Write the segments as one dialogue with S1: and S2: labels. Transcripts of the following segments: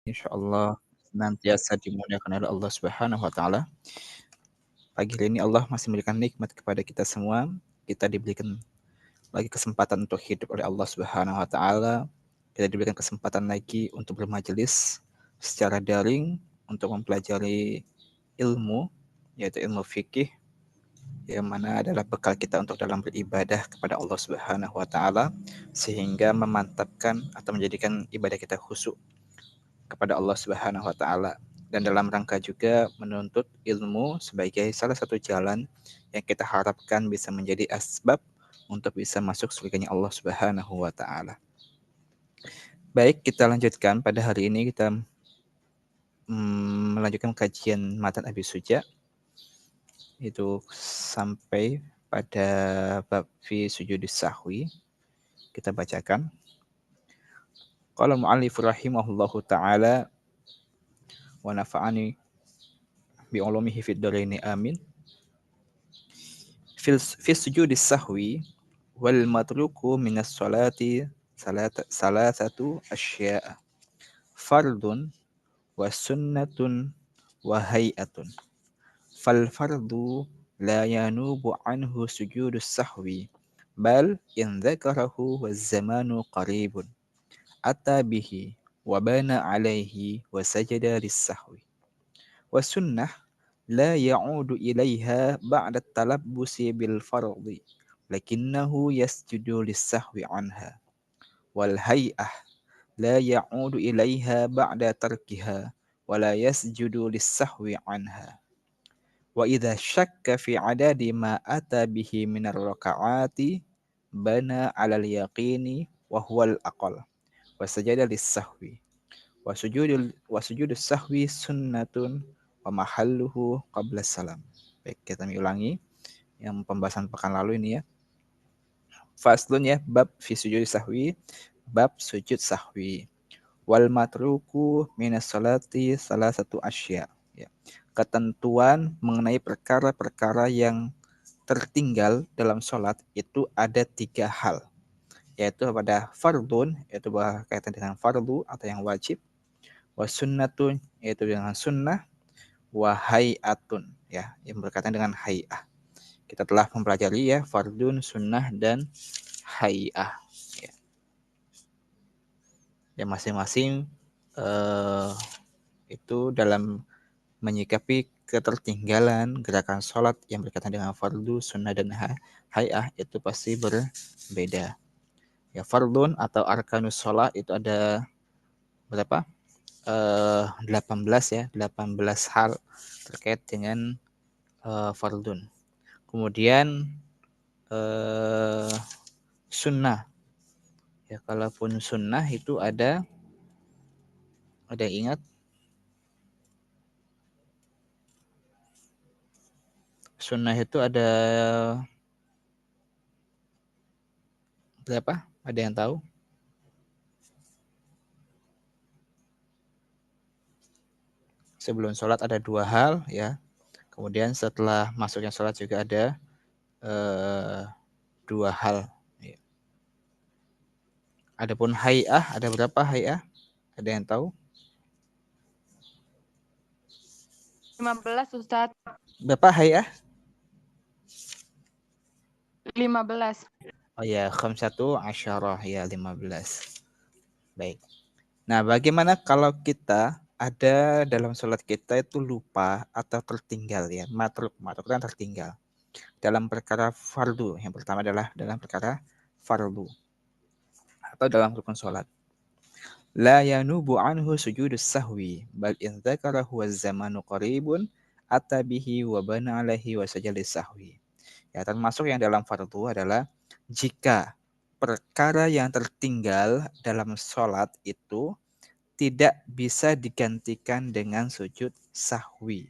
S1: Insyaallah senantiasa dimuliakan oleh Allah Subhanahu wa taala. Pagi hari ini Allah masih memberikan nikmat kepada kita semua. Kita diberikan lagi kesempatan untuk hidup oleh Allah Subhanahu wa taala. Kita diberikan kesempatan lagi untuk bermajelis secara daring untuk mempelajari ilmu, yaitu ilmu fikih, yang mana adalah bekal kita untuk dalam beribadah kepada Allah Subhanahu wa taala, sehingga memantapkan atau menjadikan ibadah kita khusyuk kepada Allah Subhanahu wa taala, dan dalam rangka juga menuntut ilmu sebagai salah satu jalan yang kita harapkan bisa menjadi asbab untuk bisa masuk surganya Allah Subhanahu wa taala. Baik, kita lanjutkan pada hari ini kita melanjutkan kajian matan Abi Suja itu sampai pada bab fi sujudis sahwi. Kita bacakan. Qala al-mu'allif rahimahullahu taala wa nafa'ani bi ulumihi fid dharaini amin. Fi sujudis sahwi wal matruku minas salati salasatu asya'a. Fardun wa sunnatun wa hay'atun. Fal fardu la yanubu anhu sujudus sahwi bal in dzakarahu waz zamanu qaribun ata bihi wa bana alaihi wa sajada lis sahwi. Wa sunnah لا يعود إليها بعد التلبس بالفرض لكنه يسجد للسهو عنها والهيئة لا يعود إليها بعد تركها ولا يسجد للسهو عنها وإذا شك في عدد ما أتى به من الركعات بنى على اليقين وهو الأقل وسجد للسهو وسجود السهو سنة wa mahalluhu qabla salam. Baik, kita ulangi yang pembahasan pekan lalu ini ya. Faslun ya, bab fi sujud sahwi, bab sujud sahwi. Wal matruku minas salati salah satu asya. Ya. Ketentuan mengenai perkara-perkara yang tertinggal dalam sholat itu ada 3 hal, yaitu pada fardun, yaitu berkaitan dengan fardu atau yang wajib, wa sunnatun, yaitu dengan sunnah, wa hay'atun, ya, yang berkaitan dengan hay'ah. Kita telah mempelajari ya fardun, sunnah, dan hay'ah. Ya, yang masing-masing itu dalam menyikapi ketertinggalan gerakan sholat yang berkaitan dengan fardu, sunnah, dan hay'ah itu pasti berbeda. Ya, fardun atau arkanus sholat itu ada berapa? 18 ya, 18 hal terkait dengan fardun. Kemudian sunnah. Ya, kalaupun sunnah itu ada yang ingat? Sunnah itu ada berapa? Ada yang tahu? Sebelum sholat ada 2 hal ya. Kemudian setelah masuknya sholat juga ada 2 hal. Ya. Adapun hay'ah ada berapa hay'ah? Ada yang tahu?
S2: 15 Ustaz.
S1: Berapa hay'ah?
S2: 15.
S1: Oh ya, khamsatu asyarah ya, 15. Baik. Nah, bagaimana kalau kita ada dalam sholat kita itu lupa atau tertinggal ya, matruk kan tertinggal dalam perkara fardu. Yang pertama adalah dalam perkara fardu atau dalam rukun sholat. La yanubu anhu sujudus sahwi bal in dzakarahu waz-zamanu qaribun atabihi wa bana alaihi wa sajalis sahwi. Ya, termasuk yang dalam fardu adalah jika perkara yang tertinggal dalam sholat itu tidak bisa digantikan dengan sujud sahwi.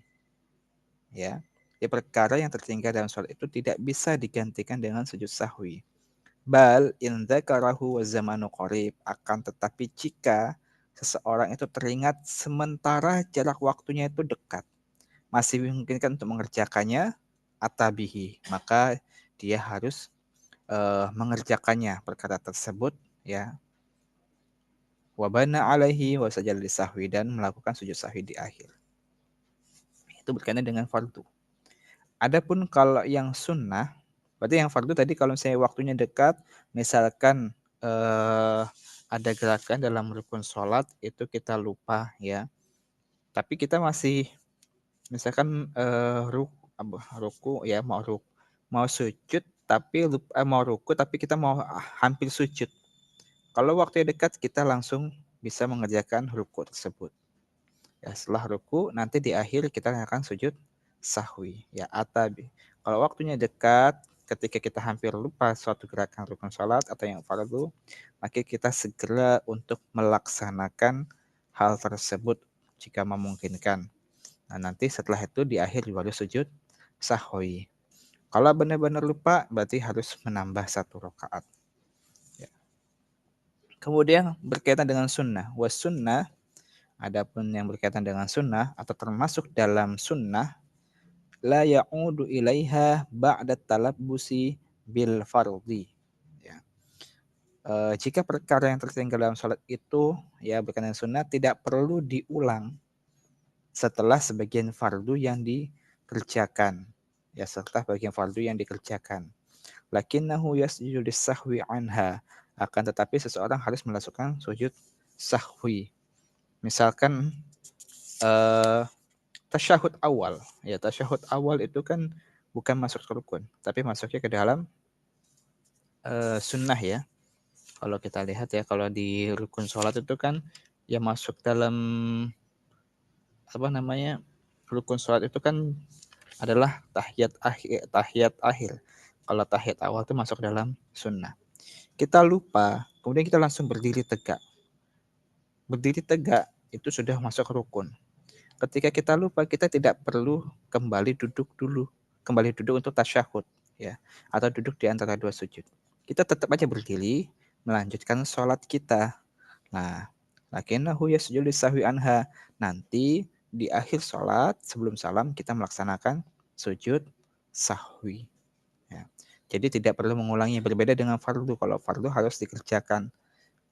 S1: Ya, perkara yang tertinggal dalam sholat itu tidak bisa digantikan dengan sujud sahwi. Bal in dzakarahu wa zamanu qarib, akan tetapi jika seseorang itu teringat sementara jarak waktunya itu dekat, masih memungkinkan untuk mengerjakannya, atabihi, maka dia harus mengerjakannya perkara tersebut ya. wa bana alaihi wa sajada lisahwi, dan melakukan sujud sahwi di akhir. Itu berkaitan dengan fardu. Adapun kalau yang sunnah, berarti yang fardu tadi kalau misalnya waktunya dekat, misalkan ada gerakan dalam rukun sholat itu kita lupa ya, tapi kita masih misalkan ruku ya, mau sujud tapi lupa, mau ruku tapi kita mau hampir sujud. Kalau waktunya dekat kita langsung bisa mengerjakan ruku tersebut. Ya, setelah ruku nanti di akhir kita akan sujud sahwi ya, atabi. Kalau waktunya dekat, ketika kita hampir lupa suatu gerakan rukun salat atau yang fardu, maka kita segera untuk melaksanakan hal tersebut jika memungkinkan. Nah, nanti setelah itu di akhir baru sujud sahwi. Kalau benar-benar lupa berarti harus menambah 1 rakaat. Ya. Kemudian berkaitan dengan sunnah. Was sunnah, adapun yang berkaitan dengan sunnah atau termasuk dalam sunnah, la ya'udu ilaiha ba'da talabbusi bil fardhi. Ya. Jika perkara yang tertinggal dalam salat itu ya berkaitan dengan sunnah tidak perlu diulang setelah sebagian fardu yang dikerjakan. Ya, setelah bagian fardu yang dikerjakan. Lakinnahu yasjudu lis-sahwi anha. Akan tetapi seseorang harus melakukan sujud sahwi. Misalkan tasyahud awal. Ya, tasyahud awal itu kan bukan masuk ke rukun, tapi masuknya ke dalam sunnah ya. Kalau kita lihat ya, kalau di rukun sholat itu kan ya masuk dalam apa namanya, rukun sholat itu kan adalah tahiyat akhir. Kalau tahiyat awal itu masuk dalam sunnah. Kita lupa, kemudian kita langsung berdiri tegak. Berdiri tegak itu sudah masuk rukun. Ketika kita lupa, kita tidak perlu kembali duduk dulu, kembali duduk untuk tasyahud ya, atau duduk di antara 2 sujud. Kita tetap aja berdiri, melanjutkan sholat kita. Nah, lakinnahu yasjudu lisahwi anha. Nanti di akhir sholat sebelum salam kita melaksanakan sujud sahwi. Ya. Jadi tidak perlu mengulangi, berbeda dengan fardu. Kalau fardu harus dikerjakan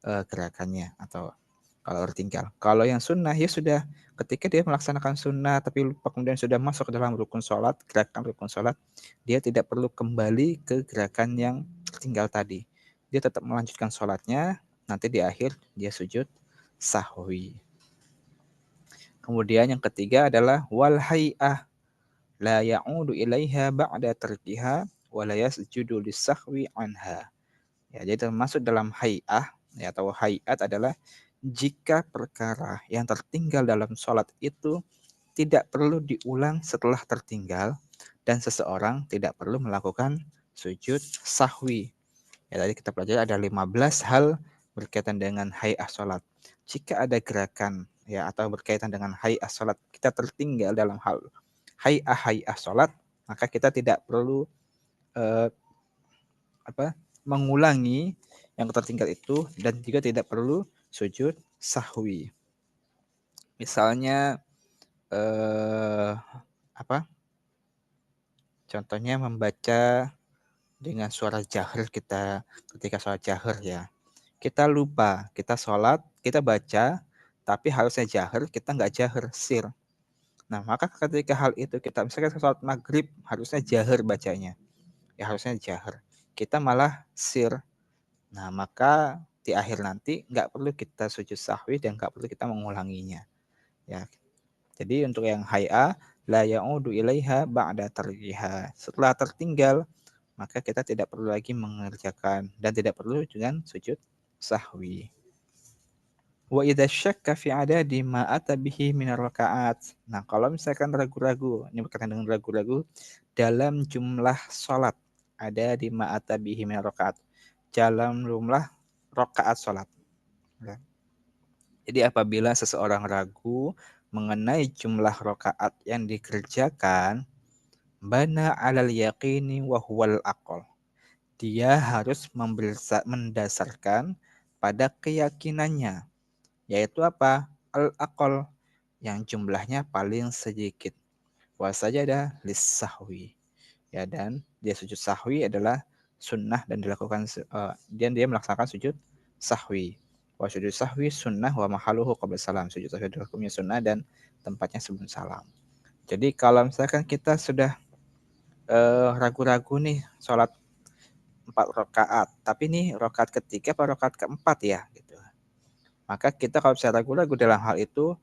S1: gerakannya atau kalau tertinggal. Kalau yang sunnah ya sudah, ketika dia melaksanakan sunnah tapi lupa kemudian sudah masuk ke dalam rukun sholat, gerakan rukun sholat, dia tidak perlu kembali ke gerakan yang tertinggal tadi. Dia tetap melanjutkan sholatnya, nanti di akhir dia sujud sahwi. Kemudian yang ketiga adalah wal hay'ah la ya'udu ilaiha ba'da tarkiha wa la yasjudu lis-sahwi anha. Ya, jadi termasuk dalam hay'ah ya, atau hay'at adalah jika perkara yang tertinggal dalam sholat itu tidak perlu diulang setelah tertinggal dan seseorang tidak perlu melakukan sujud sahwi. Ya, tadi kita pelajari ada 15 hal berkaitan dengan hay'ah sholat. Jika ada gerakan ya atau berkaitan dengan hay'ah sholat kita tertinggal dalam hal hay'ah sholat, maka kita tidak perlu eh, mengulangi yang tertinggal itu dan juga tidak perlu sujud sahwi. Misalnya apa? Contohnya membaca dengan suara jahar kita ketika sholat jahar ya. Kita lupa, kita sholat, kita baca, tapi harusnya jahar, kita nggak jahar, sir. Nah, maka ketika hal itu kita misalkan sholat maghrib harusnya jahar bacanya. Ya harusnya jahar. Kita malah sir. Nah, maka di akhir nanti nggak perlu kita sujud sahwi dan nggak perlu kita mengulanginya. Ya. Jadi untuk yang hay'a la ya'udu ilaiha ba'da tarjiha. Setelah tertinggal, maka kita tidak perlu lagi mengerjakan dan tidak perlu dengan sujud sahwi. Wa idza syakka fi adadi ma ata bihi min rakaat. Nah, kalau misalkan ragu-ragu, ini berkaitan dengan ragu-ragu dalam jumlah salat, ada di ma ata bihi min rakaat. Dalam jumlah rakaat salat. Ya. Jadi apabila seseorang ragu mengenai jumlah rakaat yang dikerjakan, bana alal yaqini wa huwal aqal. Dia harus mendasarkan pada keyakinannya, yaitu apa? Al-aqal, yang jumlahnya paling sedikit. Wa sajada lis-sahwi. Ya, dan dia sujud sahwi adalah sunnah dan dilakukan dan dia melaksanakan sujud sahwi. Wa sujud sahwi sunnah wa mahaluhu qabla salam. Sujud sahwi hukumnya sunnah dan tempatnya sebelum salam. Jadi kalau misalkan kita sudah ragu-ragu nih sholat 4 rakaat, tapi nih rakaat ketiga apa rakaat keempat ya gitu. Maka kita kalau bisa ragu-ragu dalam hal itu,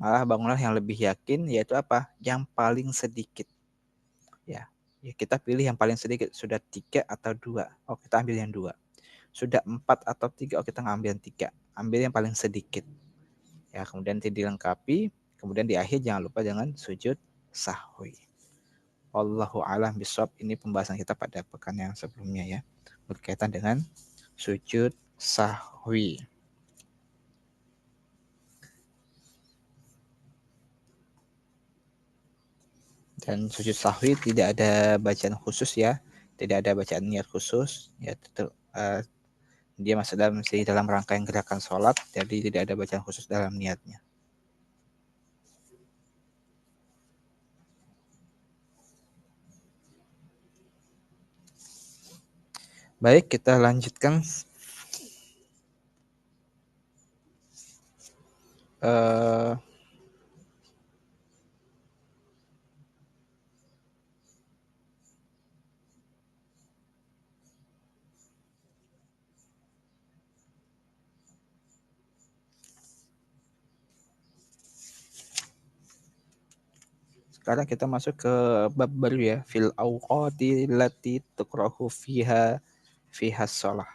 S1: malah bangunlah yang lebih yakin, yaitu apa? Yang paling sedikit. Ya, kita pilih yang paling sedikit, sudah 3 atau 2. Oh, kita ambil yang 2. Sudah 4 atau 3, oh kita ngambil yang 3. Ambil yang paling sedikit. Ya, kemudian dilengkapi, kemudian di akhir jangan lupa jangan sujud sahwi. Wallahu a'lam bishawab. Ini pembahasan kita pada pekan yang sebelumnya ya, berkaitan dengan sujud sahwi. Dan sujud sahwi tidak ada bacaan khusus ya, tidak ada bacaan niat khusus ya, dia masih dalam rangkaian gerakan sholat, jadi tidak ada bacaan khusus dalam niatnya. Baik, kita lanjutkan. Sekarang kita masuk ke bab baru ya, fil awqati lati tukrahu fiha shalah.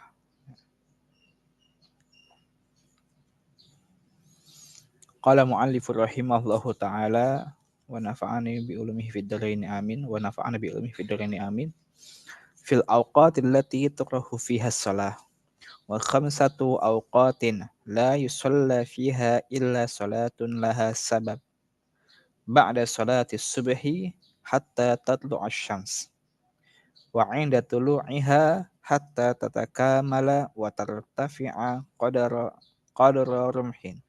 S1: Qala mu'allifur rahimahullahu ta'ala wa nafa'ani bi ulumihi fid dharain amin wa nafa'ana bi ulumihi fid dharain amin. Fil awqati allati tukrahu fiha shalah wa khamsatu awqatin la yusalla fiha illa salatun laha sabab ba'da salati subhi hatta tatlu'a asy-syams wa 'inda tulu'iha hatta tatakamala wa tartafi'a qadra rumhin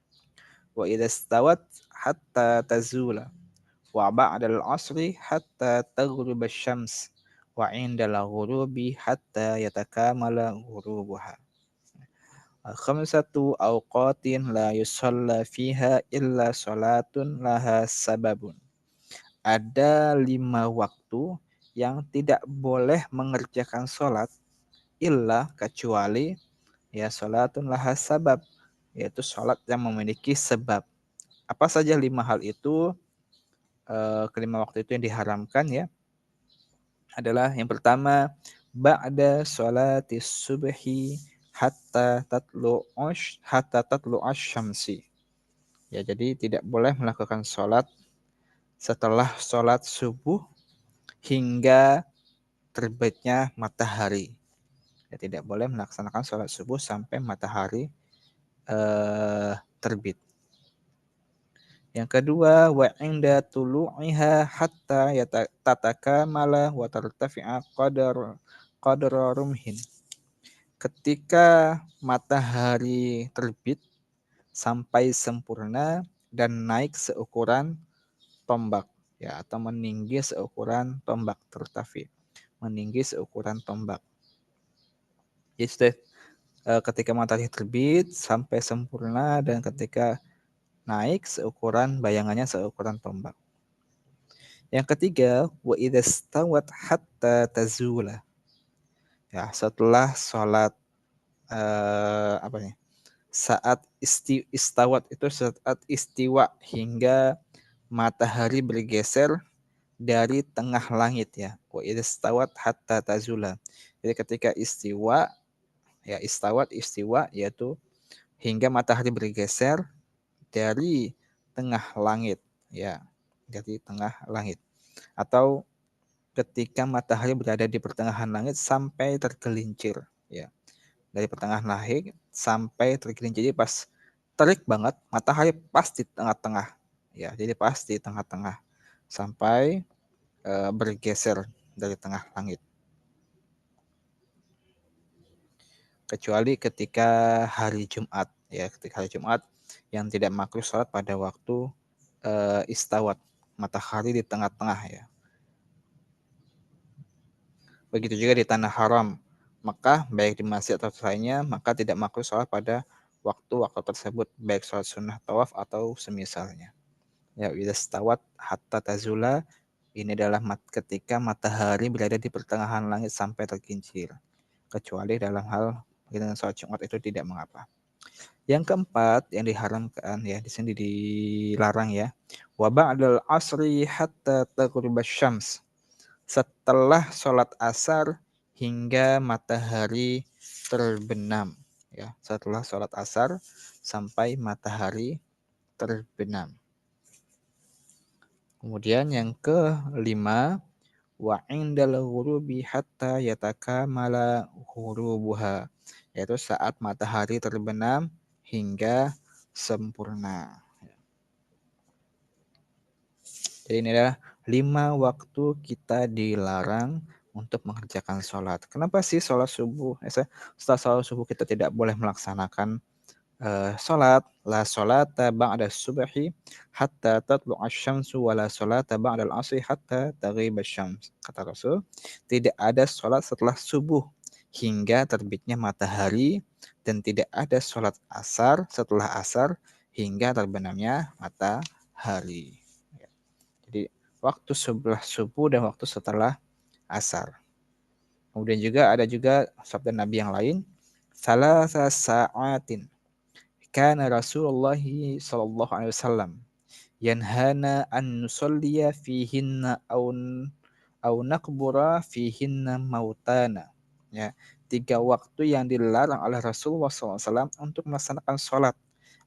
S1: wa idza stawat hatta tazula wa ba'dal asri hatta taghrib asy-syams wa 'indal ghurubi hatta yatakamala ghurubuha. Khamsatu awqatin la yusalla fiha illa salatun laha sababun. Ada 5 waktu yang tidak boleh mengerjakan sholat illa kecuali ya salatun laha sabab, yaitu sholat yang memiliki sebab. Apa saja 5 hal itu? Kelima waktu itu yang diharamkan ya adalah yang pertama ba'da sholatis subhi hatta tatlu asy-syamsi. Ya, jadi tidak boleh melakukan sholat setelah sholat subuh hingga terbitnya matahari. Ya, tidak boleh melaksanakan sholat subuh sampai matahari terbit. Yang kedua, wa inda tulu'iha hatta tatakamala wa tartafi'a qadra rumhin. Ketika matahari terbit sampai sempurna dan naik seukuran tombak ya, atau meninggi seukuran tombak, tertafi, meninggi seukuran tombak. Jadi ketika matahari terbit sampai sempurna dan ketika naik seukuran bayangannya seukuran tombak. Yang ketiga, wa idza stawat hatta tazula. Ya, setelah sholat saat istawat itu saat istiwa hingga matahari bergeser dari tengah langit ya. Wa idza stawat hatta tazula. Jadi ketika istiwa ya, istiwa yaitu hingga matahari bergeser dari tengah langit ya, dari tengah langit, atau ketika matahari berada di pertengahan langit sampai tergelincir ya, dari pertengahan langit sampai tergelincir. Jadi pas terik banget matahari pas di tengah-tengah ya, jadi pas di tengah-tengah sampai bergeser dari tengah langit, kecuali ketika hari Jumat ya, ketika hari Jumat yang tidak makruh sholat pada waktu istawat matahari di tengah-tengah ya. Begitu juga di tanah haram Mekah, baik di masjid atau lainnya, maka tidak makruh sholat pada waktu-waktu tersebut, baik sholat sunnah tawaf atau semisalnya. Ya, idza stawat hatta tazula, ini adalah ketika matahari berada di pertengahan langit sampai tergelincir. Kecuali dalam hal dengan sholat Jumat itu tidak mengapa. Yang keempat yang diharamkan ya di sini dilarang ya. Wa ba'dal asri hatta taghribasy syams. Setelah sholat asar hingga matahari terbenam ya. Setelah sholat asar sampai matahari terbenam. Kemudian yang kelima, wa indal ghurubi hatta yatakamala ghurubuha, yaitu saat matahari terbenam hingga sempurna. Jadi ini adalah 5 waktu kita dilarang untuk mengerjakan sholat. Kenapa sih sholat subuh? Setelah sholat subuh kita tidak boleh melaksanakan sholat. La sholata ba'da subhi hatta tatlu'a syamsu wa la sholata ba'da al-asri hatta taghiba syams. Kata Rasul, tidak ada sholat setelah subuh hingga terbitnya matahari, dan tidak ada sholat asar setelah asar hingga terbenamnya matahari. Jadi waktu sebelah subuh dan waktu setelah asar. Kemudian juga ada juga sabda Nabi yang lain, salasa sa'atin kana Rasulullah sallallahu alaihi wasallam yanhana an nusalliya fihinna au naqbura fihinna mautana. Ya, 3 waktu yang dilarang oleh Rasulullah SAW untuk melaksanakan sholat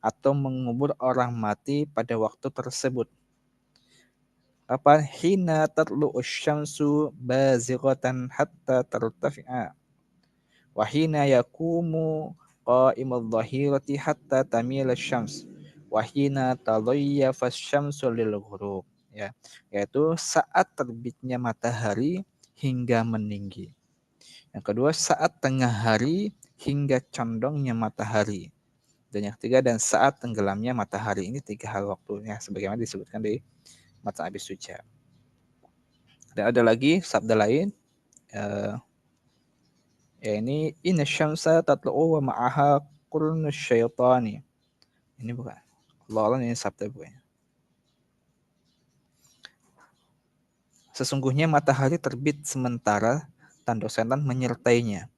S1: atau mengubur orang mati pada waktu tersebut. Apa? Hina tatlu'u syamsu bazighatan hatta tartafi'a. Wa hina yakumu qa'imul dhahirati hatta tamila syams. Wa hina tadayyafa syamsu lil ghurub. Ya, yaitu saat terbitnya matahari hingga meninggi. Yang kedua, saat tengah hari hingga condongnya matahari. Dan yang ketiga, dan saat tenggelamnya matahari. Ini 3 hal waktunya sebagaimana disebutkan di Matan Abi Suja. Dan ada lagi sabda lain, ya ini inna syamsa tatlu'u wa ma'aha qurnu syaitani. Ini bukan. Allah ini sabda bukan. Sesungguhnya matahari terbit sementara tanduk setan menyertainya.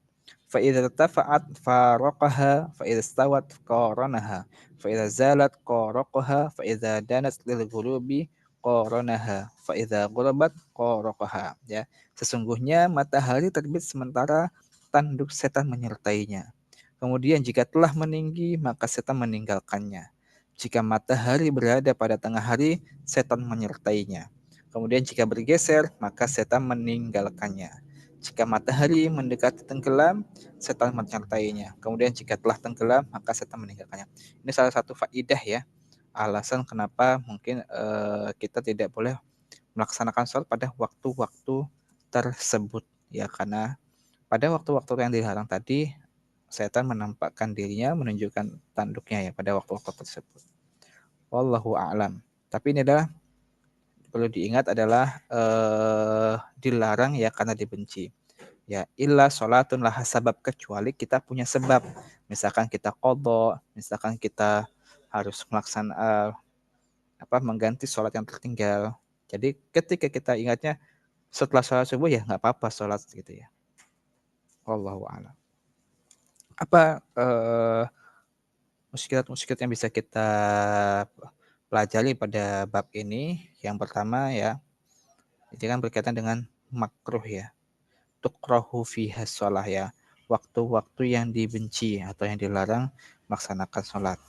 S1: Fa idza tafa'at faraqaha fa idza stawat qaranaha fa idza zalat qaraqaha fa idza danat lil ghurubi qaranaha fa idza gharabat qaraqaha. Ya, sesungguhnya matahari terbit sementara tanduk setan menyertainya. Kemudian jika telah meninggi maka setan meninggalkannya. Jika matahari berada pada tengah hari, setan menyertainya. Kemudian jika bergeser maka setan meninggalkannya. Jika matahari mendekati tenggelam, setan menyertainya. Kemudian jika telah tenggelam, maka setan meninggalkannya. Ini salah satu faidah ya, alasan kenapa mungkin kita tidak boleh melaksanakan sholat pada waktu-waktu tersebut. Ya, karena pada waktu-waktu yang dilarang tadi, setan menampakkan dirinya, menunjukkan tanduknya ya pada waktu-waktu tersebut. Wallahu a'lam. Tapi ini adalah perlu diingat adalah dilarang ya karena dibenci. Ya, illa sholatun laha sabab, kecuali kita punya sebab. Misalkan kita qadha, misalkan kita harus melaksanakan mengganti sholat yang tertinggal. Jadi ketika kita ingatnya setelah sholat subuh ya nggak apa-apa sholat gitu ya. Wallahu a'lam. Apa muskilat-muskilat yang bisa kita pelajari pada bab ini? Yang pertama ya, ini kan berkaitan dengan makruh ya. Tukrahu fiha sholah ya, waktu-waktu yang dibenci atau yang dilarang melaksanakan sholat.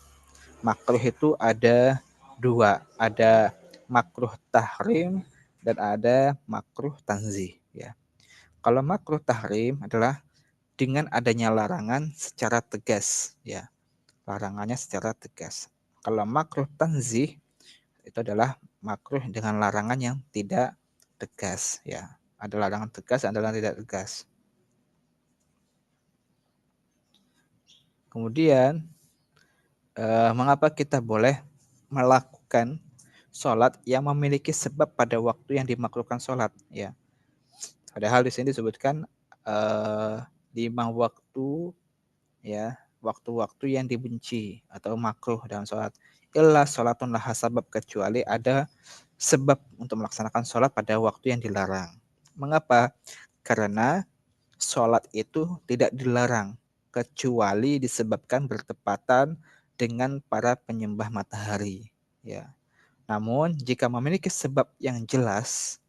S1: Makruh itu ada 2, ada makruh tahrim dan ada makruh tanzih ya. Kalau makruh tahrim adalah dengan adanya larangan secara tegas ya, larangannya secara tegas. Kalau makruh tanzih itu adalah makruh dengan larangan yang tidak tegas ya. Ada larangan tegas, ada larangan tidak tegas. Kemudian mengapa kita boleh melakukan sholat yang memiliki sebab pada waktu yang dimakruhkan sholat ya. Padahal di sini disebutkan 5 waktu ya, waktu-waktu yang dibenci atau makruh dalam sholat. Illa sholatun laha sabab, kecuali ada sebab untuk melaksanakan sholat pada waktu yang dilarang. Mengapa? Karena sholat itu tidak dilarang kecuali disebabkan bertepatan dengan para penyembah matahari. Ya. Namun jika memiliki sebab yang jelas,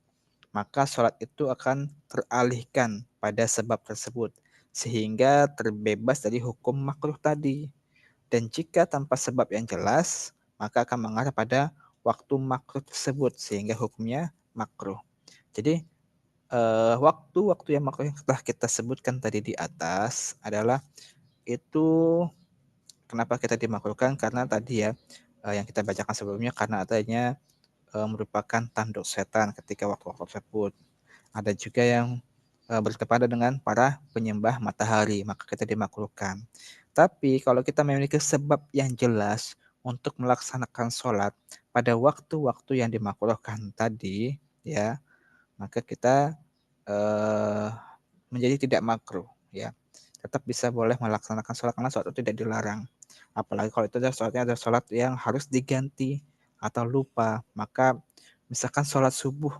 S1: maka sholat itu akan teralihkan pada sebab tersebut sehingga terbebas dari hukum makruh tadi. Dan jika tanpa sebab yang jelas, maka akan mengarah pada waktu makruh tersebut sehingga hukumnya makruh. Jadi waktu-waktu yang makruh yang telah kita sebutkan tadi di atas adalah itu kenapa kita dimakruhkan, karena tadi ya yang kita bacakan sebelumnya, karena adanya merupakan tanduk setan ketika waktu-waktu tersebut. Ada juga yang bertepatan dengan para penyembah matahari, maka kita dimakruhkan. Tapi kalau kita memiliki sebab yang jelas untuk melaksanakan sholat pada waktu-waktu yang dimakruhkan tadi, ya, maka kita menjadi tidak makruh, ya. Tetap bisa boleh melaksanakan sholat karena sholat itu tidak dilarang. Apalagi kalau itu adalah sholatnya adalah sholat yang harus diganti atau lupa, maka misalkan sholat subuh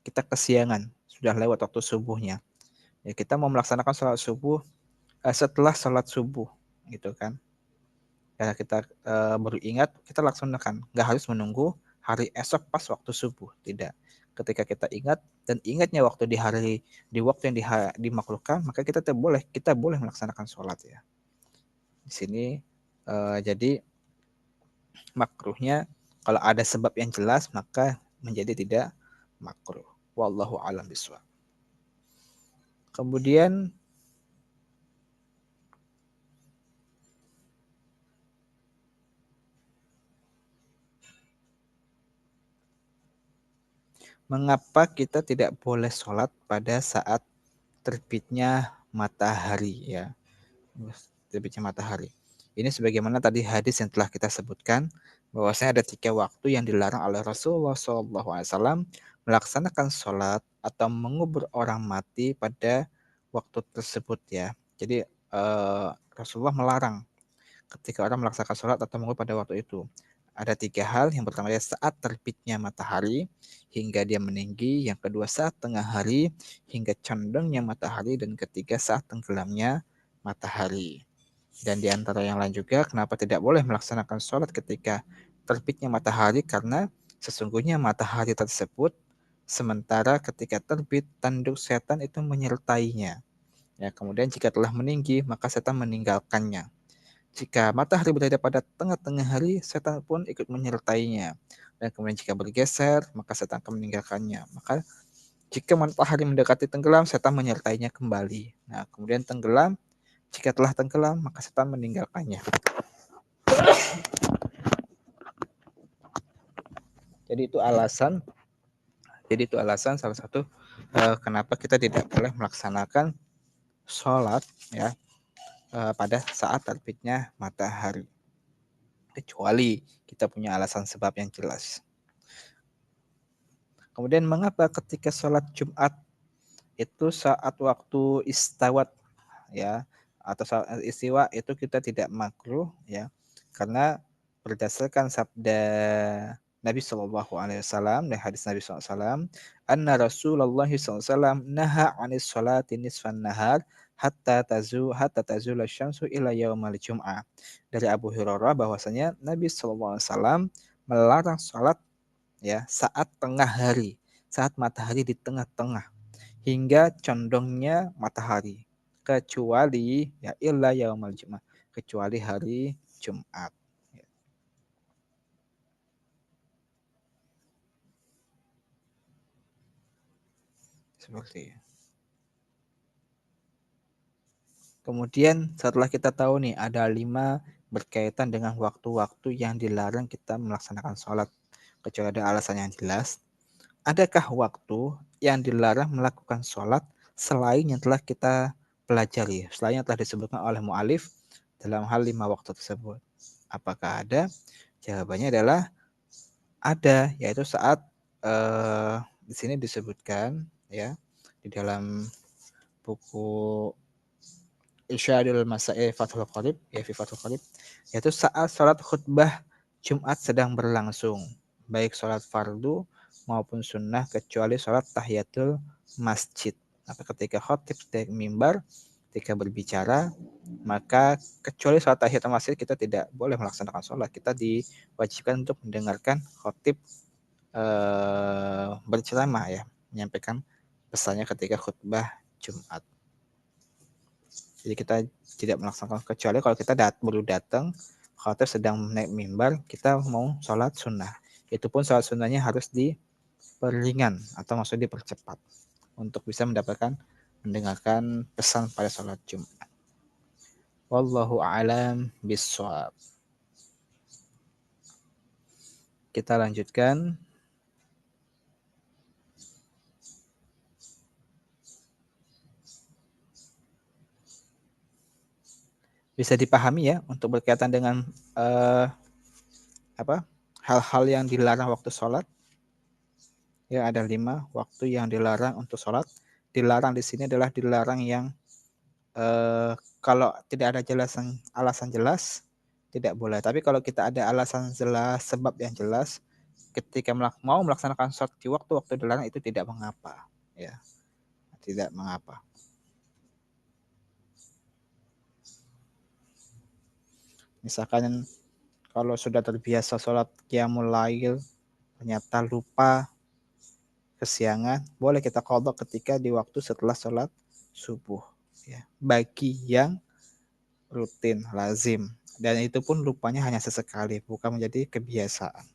S1: kita kesiangan, sudah lewat waktu subuhnya. Ya kita mau melaksanakan sholat subuh setelah sholat subuh, gitu kan. Karena kita baru ingat, kita laksanakan. Nggak harus menunggu hari esok pas waktu subuh, tidak. Ketika kita ingat dan ingatnya waktu di waktu yang dimakruhkan, maka kita boleh melaksanakan sholat ya. Di sini jadi makruhnya kalau ada sebab yang jelas maka menjadi tidak makruh. Wallahu a'lam bishawab. Kemudian mengapa kita tidak boleh sholat pada saat terbitnya matahari ya? Terbitnya matahari. Ini sebagaimana tadi hadis yang telah kita sebutkan, bahwasanya ada 3 waktu yang dilarang oleh Rasulullah SAW melaksanakan sholat atau mengubur orang mati pada waktu tersebut ya. Jadi Rasulullah melarang ketika orang melaksanakan sholat atau mengubur pada waktu itu. Ada 3 hal. Yang pertama ya saat terbitnya matahari hingga dia meninggi. Yang kedua saat tengah hari hingga condongnya matahari. Dan ketiga saat tenggelamnya matahari. Dan di antara yang lain juga, kenapa tidak boleh melaksanakan sholat ketika terbitnya matahari? Karena sesungguhnya matahari tersebut sementara ketika terbit tanduk setan itu menyertainya. Ya, kemudian jika telah meninggi maka setan meninggalkannya. Jika matahari berada pada tengah-tengah hari, setan pun ikut menyertainya. Dan kemudian jika bergeser, maka setan akan meninggalkannya. Maka jika matahari mendekati tenggelam, setan menyertainya kembali. Nah, kemudian tenggelam, jika telah tenggelam, maka setan meninggalkannya. Jadi itu alasan salah satu kenapa kita tidak boleh melaksanakan sholat ya pada saat terbitnya matahari. Kecuali kita punya alasan sebab yang jelas. Kemudian mengapa ketika sholat Jumat itu saat waktu istawat ya atau saat istiwa itu kita tidak makruh ya, karena berdasarkan sabda Nabi Shallallahu Alaihi Wasallam dan hadis Nabi SAW, anna Rasulullah SAW naha anis sholati nisfan nahar hatta tazul syamsu ila yaumal jum'ah. Dari Abu Hurairah bahwasanya Nabi Shallallahu Alaihi Wasallam melarang sholat ya saat tengah hari, saat matahari di tengah-tengah hingga condongnya matahari, kecuali ya illa yaumal jum'ah, kecuali hari Jumat. Seperti itu. Kemudian setelah kita tahu nih ada 5 berkaitan dengan waktu-waktu yang dilarang kita melaksanakan sholat kecuali ada alasan yang jelas. Adakah waktu yang dilarang melakukan sholat selain yang telah kita pelajari, selain yang telah disebutkan oleh mu'alif dalam hal 5 waktu tersebut? Apakah ada? Jawabannya adalah ada, yaitu saat di sini disebutkan ya di dalam buku Irsyadul Masail Fathul Qorib, ya fi Fathul Qorib, yaitu saat sholat khutbah Jumat sedang berlangsung, baik sholat fardu maupun sunnah kecuali sholat tahiyatul masjid. Maka ketika khotib dari mimbar, ketika berbicara, maka kecuali sholat tahiyatul masjid kita tidak boleh melaksanakan sholat. Kita diwajibkan untuk mendengarkan khotib berceramah ya, menyampaikan pesannya ketika khutbah Jumat. Jadi kita tidak melaksanakan kecuali kalau kita baru datang, khotib sedang naik mimbar, kita mau sholat sunnah. Itu pun sholat sunnahnya harus diperingan atau maksudnya dipercepat untuk bisa mendengarkan pesan pada sholat Jumat. Wallahu a'lam bishawab. Kita lanjutkan. Bisa dipahami ya untuk berkaitan dengan hal-hal yang dilarang waktu sholat. Ya, ada 5 waktu yang dilarang untuk sholat. Dilarang di sini adalah dilarang yang kalau tidak ada alasan jelas tidak boleh. Tapi kalau kita ada alasan jelas, sebab yang jelas, ketika mau melaksanakan sholat di waktu-waktu dilarang itu tidak mengapa. Ya, tidak mengapa. Misalkan kalau sudah terbiasa sholat qiyamul lail, ternyata lupa kesiangan, boleh kita qadha ketika di waktu setelah sholat subuh. Ya, bagi yang rutin, lazim. Dan itu pun lupanya hanya sesekali, bukan menjadi kebiasaan.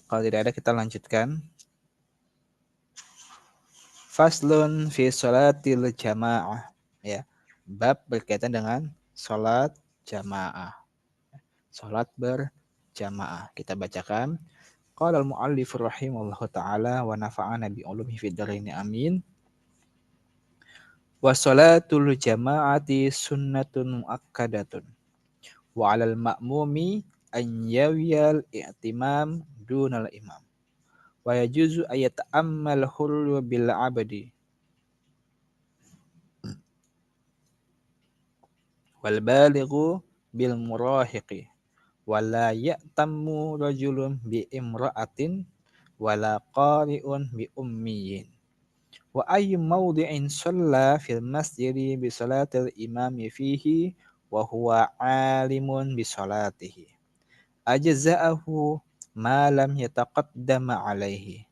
S1: Kalau tidak ada kita lanjutkan. Faslun fi sholatil jamaah. Ya, bab berkaitan dengan sholat jamaah. Sholat berjamaah. Kita bacakan. Qala al-mu'allif rahimahullahu ta'ala wa nafa'ana bi ulumihi fid dharain amin. Wa sholatul jama'ati sunnatun muakkadatun. Wa 'alal ma'mumi an yawiyal i'timam dunal imam. Wa yajuzu ayat ammal hurru bil abadi wal balighu bil murahiqi wala ya'tammu rajulun bi imra'atin wala qari'un bi ummiyin wa ayyu mawdi'in shalla fil masjidi bi salatil imami fihi wa huwa 'alimun bi salatihi ajza'ahu ma lam yataqaddama 'alaihi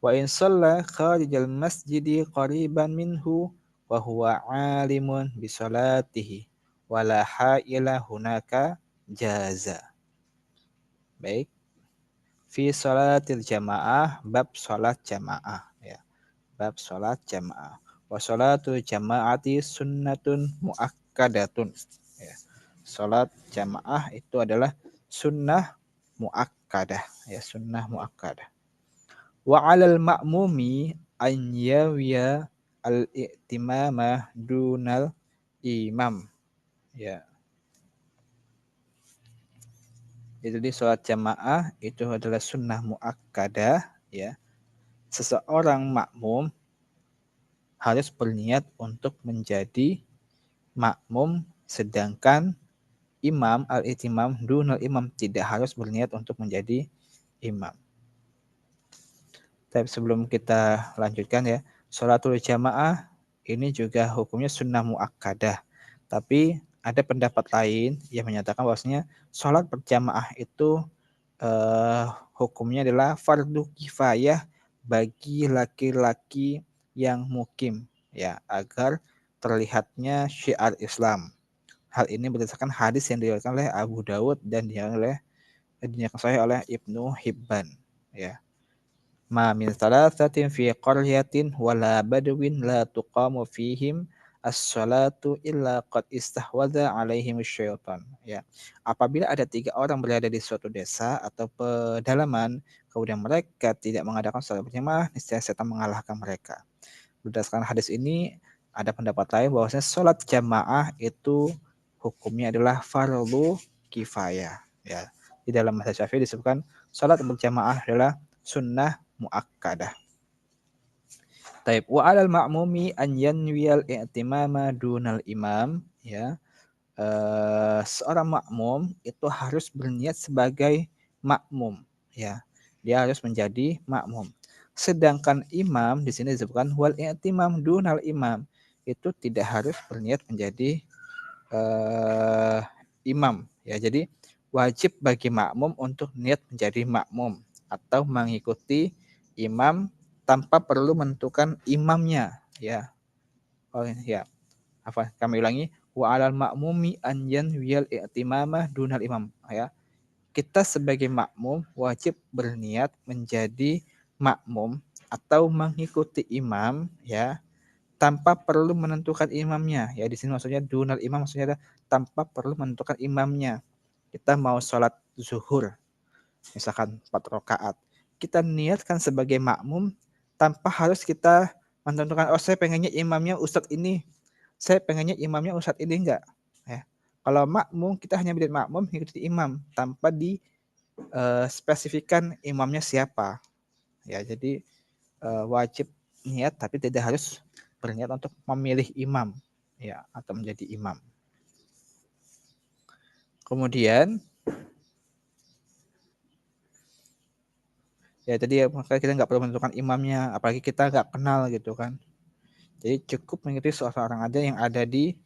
S1: wa in shalla kharijal masjidi qariban minhu wa huwa 'alimun bi salatihi wala ha'ila hunaka jaza. Baik. Fi sholatil jamaah, bab sholat jamaah ya. Bab sholat jamaah. Wa sholatul jamaati sunnatun muakkadatun ya. Sholat jamaah itu adalah sunnah muakkadah ya, sunnah muakkadah. Wa 'alal ma'mumi an yawiya al-i'timama dunal imam ya. Jadi sholat jamaah itu adalah sunnah muakkadah ya. Seseorang makmum harus berniat untuk menjadi makmum, sedangkan imam al-itimam dunal imam tidak harus berniat untuk menjadi imam. Tapi sebelum kita lanjutkan ya, sholatul jamaah ini juga hukumnya sunnah muakkadah. Tapi ada pendapat lain yang menyatakan bahwasanya sholat berjamaah itu hukumnya adalah fardu kifayah bagi laki-laki yang mukim ya, agar terlihatnya syiar Islam. Hal ini berdasarkan hadis yang diriwayatkan oleh Abu Dawud dan dinyatakan oleh Ibnu Hibban ya. Ma min thalathatin fi qaryatin wala badwin la tuqamu fihim as-salatu illa qad istahwadha alaihim syaitan ya. Apabila ada 3 orang berada di suatu desa atau pedalaman, kemudian mereka tidak mengadakan salat berjamaah, niscaya setan mengalahkan mereka. Berdasarkan hadis ini ada pendapat lain bahwasanya salat jamaah itu hukumnya adalah fardu kifayah. Ya, di dalam mazhab Syafi'i disebutkan salat berjamaah adalah sunnah muakkadah. Taib wa 'alal ma'mumi an yanwiyal i'timama dunal imam, ya. Seorang makmum itu harus berniat sebagai makmum, ya. Dia harus menjadi makmum. Sedangkan imam di sini disebutkan wal i'timam dunal imam, itu tidak harus berniat menjadi imam, ya. Jadi wajib bagi makmum untuk niat menjadi makmum atau mengikuti imam tanpa perlu menentukan imamnya, ya. Oh ya, apa kami ulangi, wa alal ma'mumi an yanwiyal i'timamah dunal imam, ya. Kita sebagai makmum wajib berniat menjadi makmum atau mengikuti imam, ya, tanpa perlu menentukan imamnya. Ya, di sini maksudnya dunal imam maksudnya adalah tanpa perlu menentukan imamnya. Kita mau sholat zuhur, misalkan 4 rakaat. Kita niatkan sebagai makmum tanpa harus kita menentukan, oh saya pengennya imamnya ustadz ini, saya pengennya imamnya ustadz ini, enggak. Ya. Kalau makmum kita hanya menjadi makmum mengikuti imam tanpa di spesifikkan imamnya siapa. Ya, jadi wajib niat tapi tidak harus berniat untuk memilih imam, ya, atau menjadi imam. Kemudian ya tadi ya, makanya kita nggak perlu menentukan imamnya, apalagi kita nggak kenal gitu kan. Jadi cukup mengikuti seorang aja yang ada di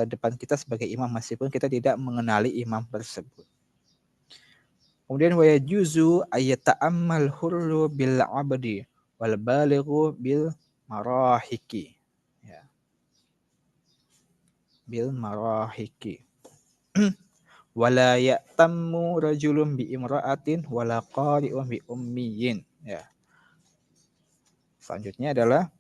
S1: depan kita sebagai imam meskipun kita tidak mengenali imam tersebut. Kemudian wa yajuzu ayyata'ammal hurru bil abdi wal balighu bil marahiki. Ya, bil marahiki. Wala ya'tammu rajulun bi imra'atin wala qari'un bi ummiyin. Ya. Selanjutnya adalah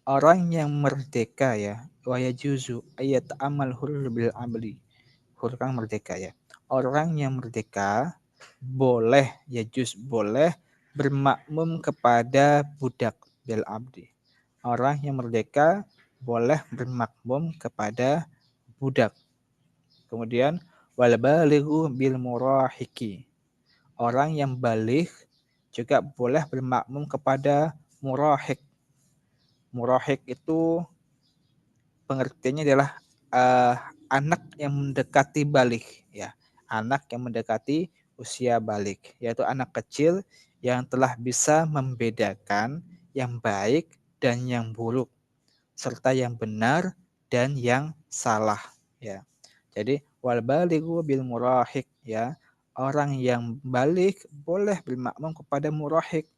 S1: orang yang merdeka, ya. Wa yajuzu ayyata'ammal hurru bil abdi. Hur kan merdeka, ya. Orang yang merdeka boleh, ya juz boleh bermakmum kepada budak bil abdi. Orang yang merdeka boleh bermakmum kepada budak. Kemudian wal balighu bil murahiki. Orang yang balik juga boleh bermakmum kepada murahik. Murahik itu pengertiannya adalah anak yang mendekati balik, ya. Anak yang mendekati usia balik, yaitu anak kecil yang telah bisa membedakan yang baik dan yang buruk, serta yang benar dan yang salah, ya. Jadi wal balighu bil murahik, ya. Orang yang balik boleh bermakmum kepada murahik.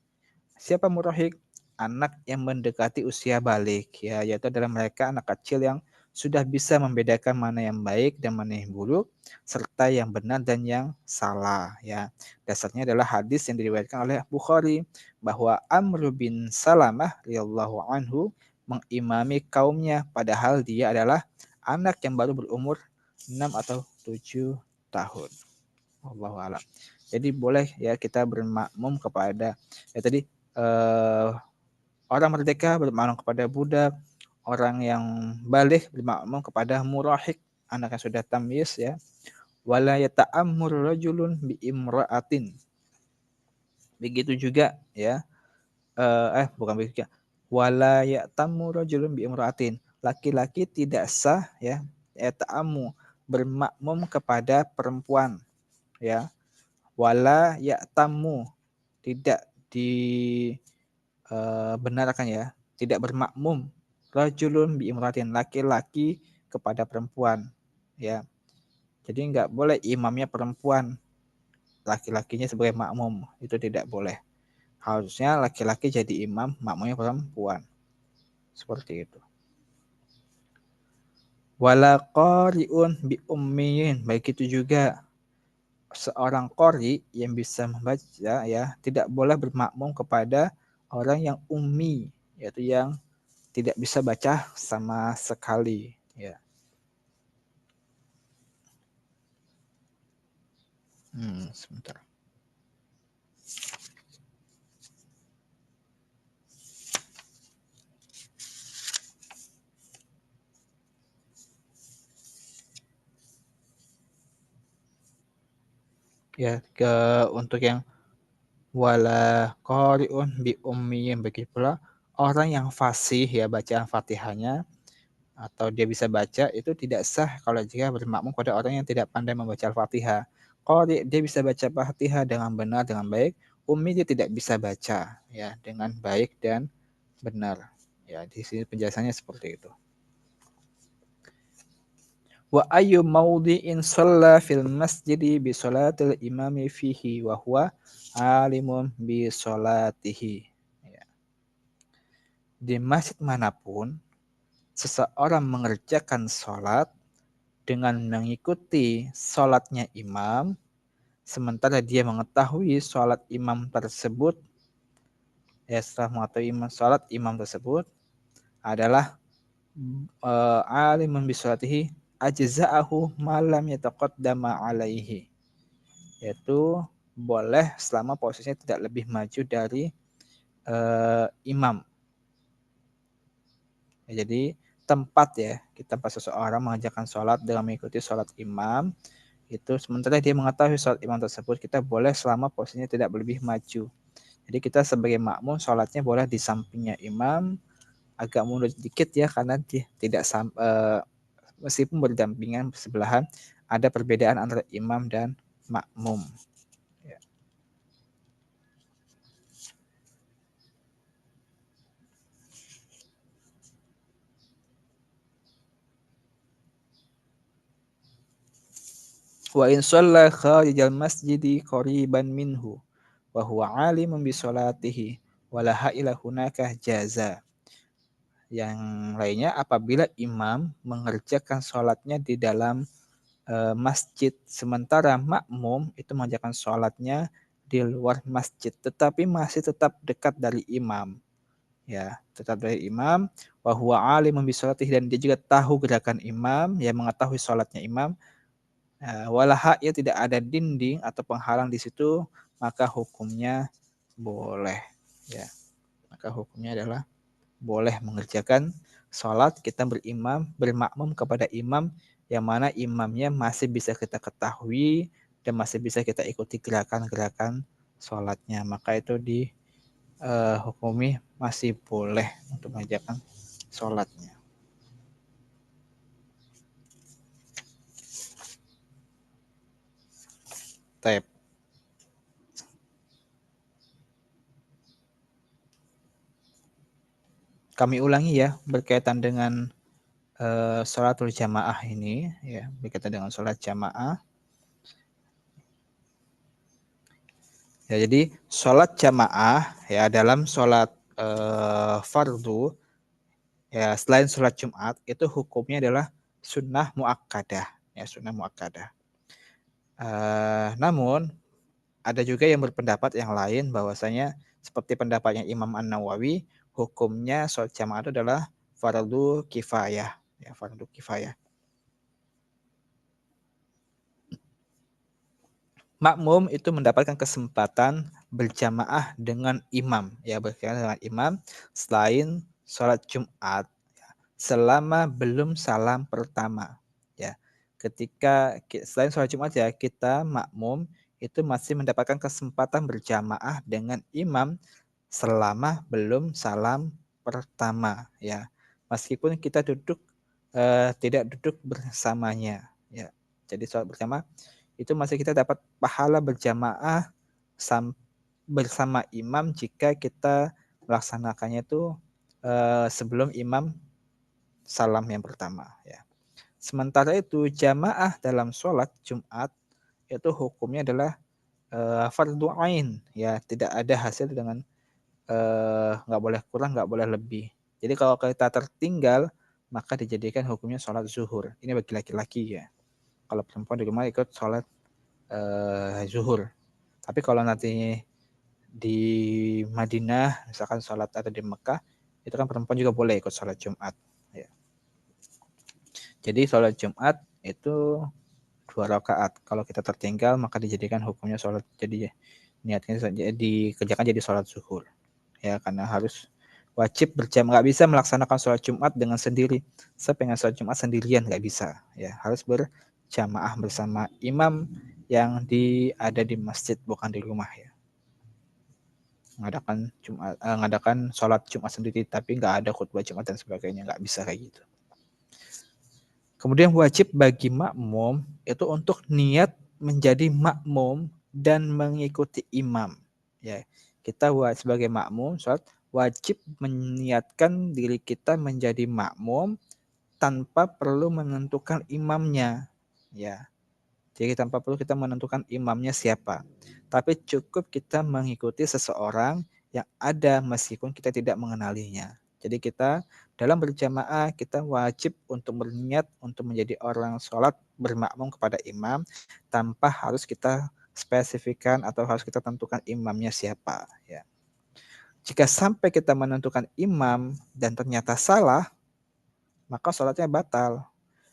S1: Siapa murahik? Anak yang mendekati usia balik, ya, yaitu adalah mereka anak kecil yang sudah bisa membedakan mana yang baik dan mana yang buruk, serta yang benar dan yang salah, ya. Dasarnya adalah hadis yang diriwayatkan oleh Bukhari bahwa Amr bin Salamah radhiyallahu anhu mengimami kaumnya padahal dia adalah anak yang baru berumur 6 atau 7 tahun. Wallahu a'lam. Jadi boleh, ya, kita bermakmum kepada, ya tadi, orang merdeka bermakmum kepada budak, orang yang balik bermakmum kepada murahik, anak yang sudah tamyiz, ya. Wala yata'ammur rajulun bi imra'atin. Begitu juga, ya. Bukan begitu. Wala ya'tammu rajulun bi imra'atin. Laki-laki tidak sah, ya, yata'ammu bermakmum kepada perempuan, ya. Wala ya'tammu tidak benarkan, ya, tidak bermakmum rajulun bi imratin, laki-laki kepada perempuan, ya. Jadi nggak boleh imamnya perempuan, laki-lakinya sebagai makmum, itu tidak boleh. Harusnya laki-laki jadi imam, makmumnya perempuan. Seperti itu. Wala qari'un bi ummiyin, baik itu juga seorang qari yang bisa membaca, ya, tidak boleh bermakmum kepada orang yang ummi, yaitu yang tidak bisa baca sama sekali, ya. Sebentar. Ya, untuk yang wala qari'un bi ummiyin, begitu pula orang yang fasih ya bacaan Fatihahnya atau dia bisa baca itu tidak sah kalau jika bermakmum pada orang yang tidak pandai membaca Al-Fatihah. Qari dia bisa baca Fatihah dengan benar dengan baik, ummi dia tidak bisa baca ya dengan baik dan benar. Ya, di sini penjelasannya seperti itu. Wa ayyu maudhi'in shalla fil masjidi bi sholatil imami fihi wa huwa alimun bi sholatihi. Ya. Di masjid manapun seseorang mengerjakan sholat dengan mengikuti sholatnya imam, sementara dia mengetahui sholat imam tersebut, ya setelah mengetahui sholat imam tersebut adalah alimun bi sholatihi ajza'ahu malam yataqaddama alaihi, yaitu boleh selama posisinya tidak lebih maju dari imam. Ya, jadi tempat ya, kita pas seseorang mengerjakan sholat dengan mengikuti sholat imam, itu sementara dia mengetahui sholat imam tersebut, kita boleh selama posisinya tidak lebih maju. Jadi kita sebagai makmum sholatnya boleh di sampingnya imam, agak mundur sedikit ya karena dia tidak meskipun berdampingan sebelahan ada perbedaan antara imam dan makmum. Ya. Wa in shalla kharijal masjidi qariban minhu wa huwa alimun bi sholatihi wala ila hunaka jaza. Yang lainnya apabila imam mengerjakan sholatnya di dalam masjid sementara makmum itu mengerjakan sholatnya di luar masjid tetapi masih tetap dekat dari imam, ya tetap dari imam, wa huwa alimun bi sholatihi, dan dia juga tahu gerakan imam, ya mengetahui sholatnya imam, walaha ya tidak ada dinding atau penghalang di situ, maka hukumnya boleh, ya maka hukumnya adalah boleh mengerjakan sholat kita bermakmum kepada imam yang mana imamnya masih bisa kita ketahui dan masih bisa kita ikuti gerakan-gerakan sholatnya, maka itu dihukumi masih boleh untuk mengerjakan sholatnya. Taib. Kami ulangi ya berkaitan dengan sholatul jamaah ini, ya berkaitan dengan sholat jamaah. Ya, jadi sholat jamaah ya dalam sholat fardu ya selain sholat Jumat itu hukumnya adalah sunnah muakkadah, ya sunnah muakkadah. Namun ada juga yang berpendapat yang lain bahwasanya seperti pendapatnya Imam An-Nawawi, hukumnya sholat jamaah itu adalah fardu kifayah, ya fardu kifayah. Makmum itu mendapatkan kesempatan berjamaah dengan imam, ya berjamaah dengan imam selain sholat Jumat selama belum salam pertama, ya. Ketika selain sholat Jumat ya kita makmum itu masih mendapatkan kesempatan berjamaah dengan imam selama belum salam pertama, ya. Meskipun kita tidak duduk bersamanya, ya. Jadi sholat berjamaah itu masih kita dapat pahala berjamaah bersama imam jika kita melaksanakannya itu sebelum imam salam yang pertama, ya. Sementara itu jamaah dalam sholat Jumat itu hukumnya adalah fardu ain, ya tidak ada hasil dengan nggak boleh kurang nggak boleh lebih. Jadi kalau kita tertinggal maka dijadikan hukumnya sholat zuhur. Ini bagi laki-laki ya. Kalau perempuan di rumah ikut sholat zuhur. Tapi kalau nanti di Madinah misalkan sholat atau di Mekah itu kan perempuan juga boleh ikut sholat Jumat, ya. Jadi sholat Jumat itu 2 rakaat. Kalau kita tertinggal maka dijadikan hukumnya sholat, jadi niatnya dikerjakan jadi sholat zuhur, ya karena harus wajib berjamaah, nggak bisa melaksanakan sholat Jumat dengan sendiri. Saya pengen sholat Jumat sendirian nggak bisa, ya harus berjamaah bersama imam yang ada di masjid, bukan di rumah ya. Ngadakan sholat Jumat sendiri tapi nggak ada khutbah Jumat dan sebagainya, nggak bisa kayak gitu. Kemudian wajib bagi makmum itu untuk niat menjadi makmum dan mengikuti imam. Ya, kita sebagai makmum sholat wajib meniatkan diri kita menjadi makmum tanpa perlu menentukan imamnya. Ya, jadi tanpa perlu kita menentukan imamnya siapa. Tapi cukup kita mengikuti seseorang yang ada meskipun kita tidak mengenalinya. Jadi kita dalam berjamaah kita wajib untuk berniat untuk menjadi orang sholat bermakmum kepada imam tanpa harus kita spesifikkan atau harus kita tentukan imamnya siapa. Ya. Jika sampai kita menentukan imam dan ternyata salah, maka sholatnya batal.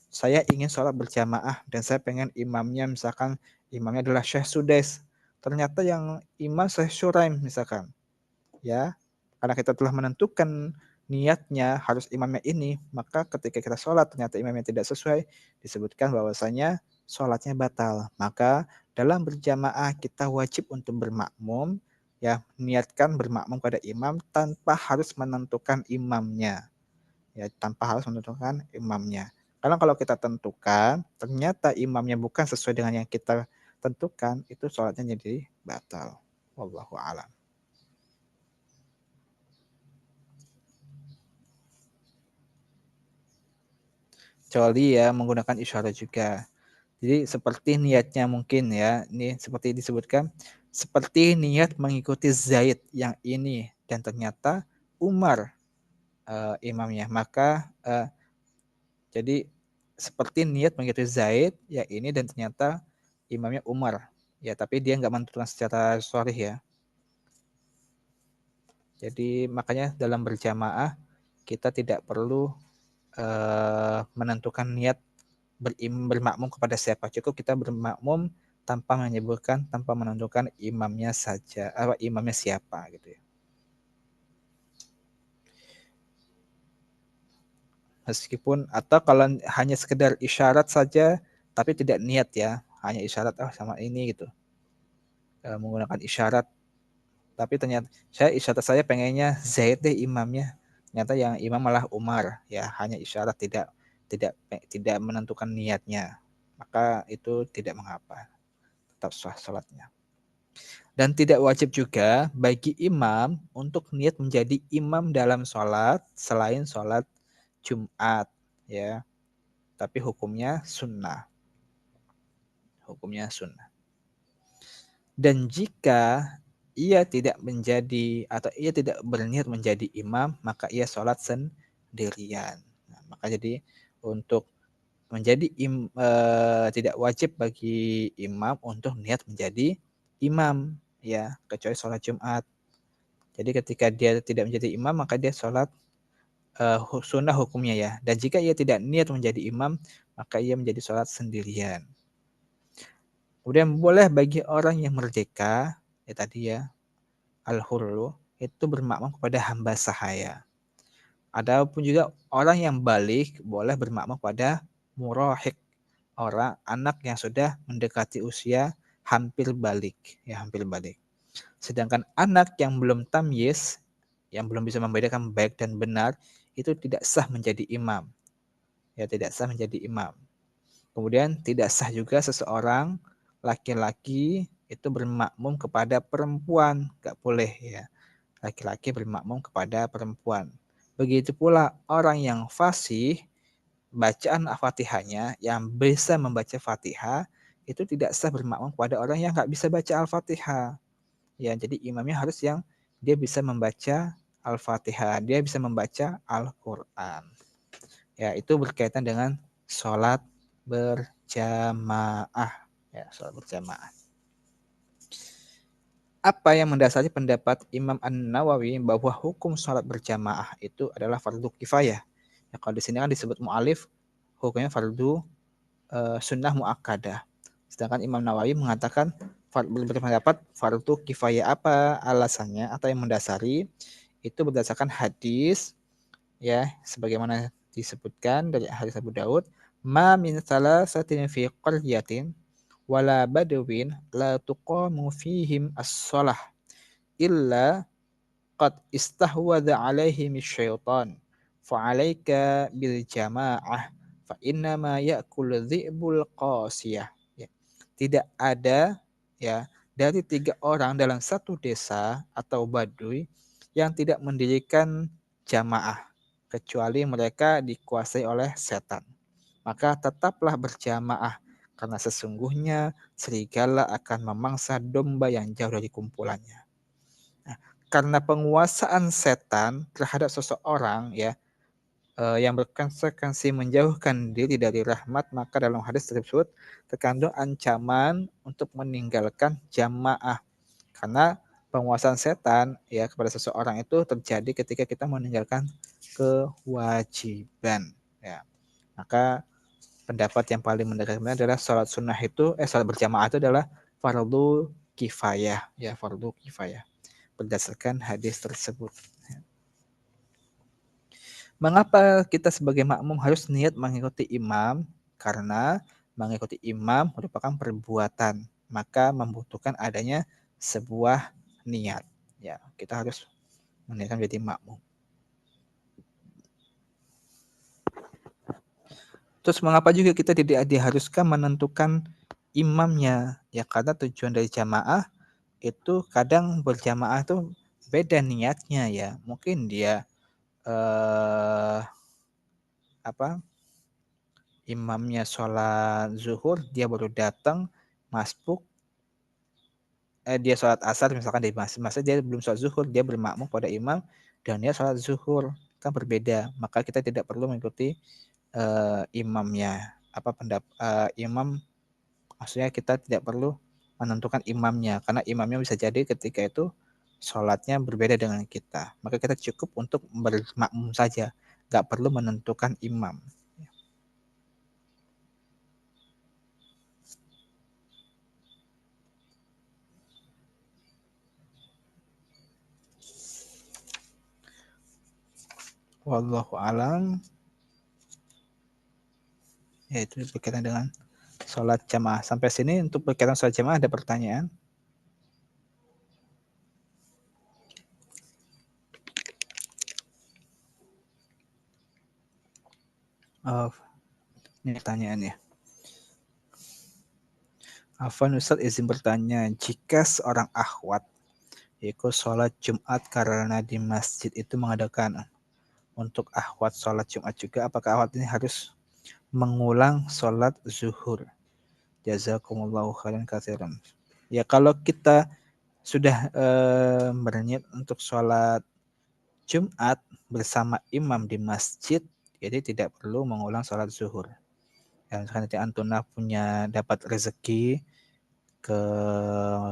S1: Saya ingin sholat berjamaah dan saya pengen imamnya misalkan imamnya adalah Syekh Sudais. Ternyata yang imam Syekh Syuraim misalkan. Ya, karena kita telah menentukan niatnya harus imamnya ini, maka ketika kita sholat ternyata imamnya tidak sesuai, disebutkan bahwasanya sholatnya batal. Maka dalam berjamaah kita wajib untuk bermakmum, ya niatkan bermakmum pada imam tanpa harus menentukan imamnya, ya tanpa harus menentukan imamnya. Karena kalau kita tentukan, ternyata imamnya bukan sesuai dengan yang kita tentukan, itu sholatnya jadi batal. Wallahu a'lam. Kecuali ya menggunakan isyarat juga. Jadi seperti niatnya mungkin ya, ini seperti disebutkan, seperti niat mengikuti Zaid yang ini dan ternyata Umar imamnya, maka jadi seperti niat mengikuti Zaid yang ini dan ternyata imamnya Umar. Ya, tapi dia nggak menentukan secara sharih ya. Jadi makanya dalam berjamaah kita tidak perlu menentukan niat bermakmum kepada siapa. Cukup kita bermakmum tanpa menyebutkan, tanpa menentukan imamnya saja, imamnya siapa gitu ya. Meskipun atau kalau hanya sekedar isyarat saja, tapi tidak niat ya, hanya isyarat sama ini gitu, menggunakan isyarat. Tapi ternyata saya pengennya Zaid deh imamnya, ternyata yang imam malah Umar, ya hanya isyarat tidak menentukan niatnya, maka itu tidak mengapa, tetap sah salatnya. Dan tidak wajib juga bagi imam untuk niat menjadi imam dalam sholat selain sholat Jumat, ya. Tapi hukumnya sunnah. Hukumnya sunnah. Dan jika ia tidak menjadi atau ia tidak berniat menjadi imam, maka ia sholat sendirian. Nah, maka jadi untuk menjadi tidak wajib bagi imam untuk niat menjadi imam, ya kecuali sholat Jumat. Jadi ketika dia tidak menjadi imam maka dia sholat sunnah hukumnya ya. Dan jika ia tidak niat menjadi imam maka ia menjadi sholat sendirian. Kemudian boleh bagi orang yang merdeka, ya tadi ya, al-hurru, itu bermakmum kepada hamba sahaya. Adapun juga orang yang balik boleh bermakmum kepada murahik, orang anak yang sudah mendekati usia hampir balik, ya hampir balik. Sedangkan anak yang belum tamyiz, yang belum bisa membedakan baik dan benar, itu tidak sah menjadi imam. Ya, tidak sah menjadi imam. Kemudian tidak sah juga seseorang laki-laki itu bermakmum kepada perempuan, enggak boleh ya. Laki-laki bermakmum kepada perempuan. Begitu pula orang yang fasih, bacaan Al-Fatihahnya yang bisa membaca Fatihah itu tidak sah bermakmum kepada orang yang enggak bisa baca Al-Fatihah. Ya, jadi imamnya harus yang dia bisa membaca Al-Fatihah, dia bisa membaca Al-Qur'an. Ya, itu berkaitan dengan sholat berjamaah. Ya, sholat berjamaah. Apa yang mendasari pendapat Imam An-Nawawi bahwa hukum sholat berjamaah itu adalah fardu kifayah? Ya, kalau di sini kan disebut mu'alif, hukumnya fardu sunnah muakkadah. Sedangkan Imam Nawawi mengatakan berpendapat fardu kifayah. Apa alasannya atau yang mendasari? Itu berdasarkan hadis ya sebagaimana disebutkan dari hadis Abu Daud, ma min salasatin fi qaryatin wala badwin la tuqamu fihim as-shalah illa qad istahwadha alaihim syaitan fa'alaika bil jamaah fa inna ma ya'kul dhi'bul qasiyah. Ya. Tidak ada ya dari 3 orang dalam satu desa atau baduy yang tidak mendirikan jamaah kecuali mereka dikuasai oleh setan. Maka tetaplah berjamaah karena sesungguhnya serigala akan memangsa domba yang jauh dari kumpulannya. Nah, karena penguasaan setan terhadap seseorang ya yang berkonsekuensi menjauhkan diri dari rahmat, maka dalam hadis tersebut terkandung ancaman untuk meninggalkan jamaah karena penguasaan setan ya kepada seseorang itu terjadi ketika kita meninggalkan kewajiban ya. Maka pendapat yang paling mendekatkan adalah sholat sunnah itu sholat berjamaah itu adalah fardu kifayah ya, fardu kifayah berdasarkan hadis tersebut. Mengapa kita sebagai makmum harus niat mengikuti imam? Karena mengikuti imam merupakan perbuatan, maka membutuhkan adanya sebuah niat. Ya, kita harus meniatkan menjadi makmum. Terus mengapa juga kita tidak diharuskan menentukan imamnya? Ya karena tujuan dari jamaah itu kadang berjamaah itu beda niatnya ya. Mungkin dia imamnya sholat zuhur, dia baru datang masbuk, dia sholat asar misalkan di masjid dia belum sholat zuhur, dia bermakmum pada imam dan dia sholat zuhur, kan berbeda. Maka kita tidak perlu mengikuti imamnya. Imam maksudnya kita tidak perlu menentukan imamnya karena imamnya bisa jadi ketika itu sholatnya berbeda dengan kita. Maka kita cukup untuk bermakmum saja, nggak perlu menentukan imam. Wallahu alam. Ya itu berkaitan dengan sholat jamaah. Sampai sini untuk berkaitan sholat jamaah ada pertanyaan? Oh, ini pertanyaannya. Afwan Ustaz izin bertanya, jika seorang akhwat ikut sholat Jumat karena di masjid itu mengadakan untuk akhwat sholat Jumat juga, apakah akhwat ini harus mengulang sholat zuhur? Jazakumullahu khairan katsiran. Ya kalau kita sudah berniat untuk sholat Jumat bersama imam di masjid, jadi tidak perlu mengulang sholat zuhur. Ya, misalkan nanti antuna punya dapat rezeki ke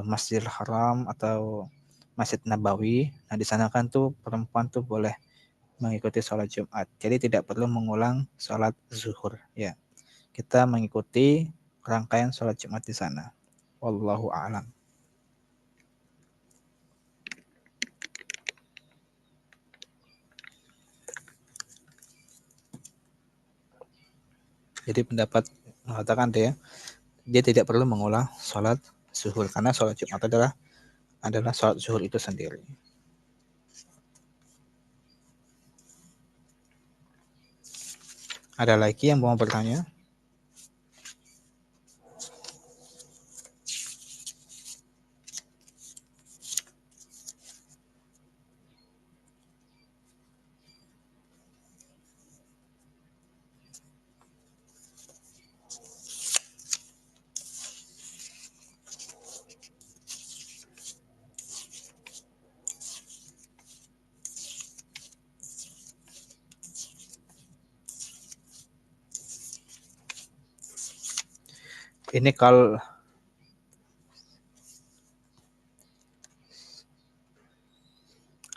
S1: Masjidil Haram atau Masjid Nabawi, nah di sana kan tuh perempuan tuh boleh mengikuti sholat Jumat. Jadi tidak perlu mengulang sholat zuhur. Ya, kita mengikuti rangkaian sholat Jumat di sana. Wallahu a'lam. Jadi pendapat mengatakan dia tidak perlu mengulang sholat zuhur karena sholat Jumat adalah sholat zuhur itu sendiri. Ada lagi yang mau bertanya? Ini kalau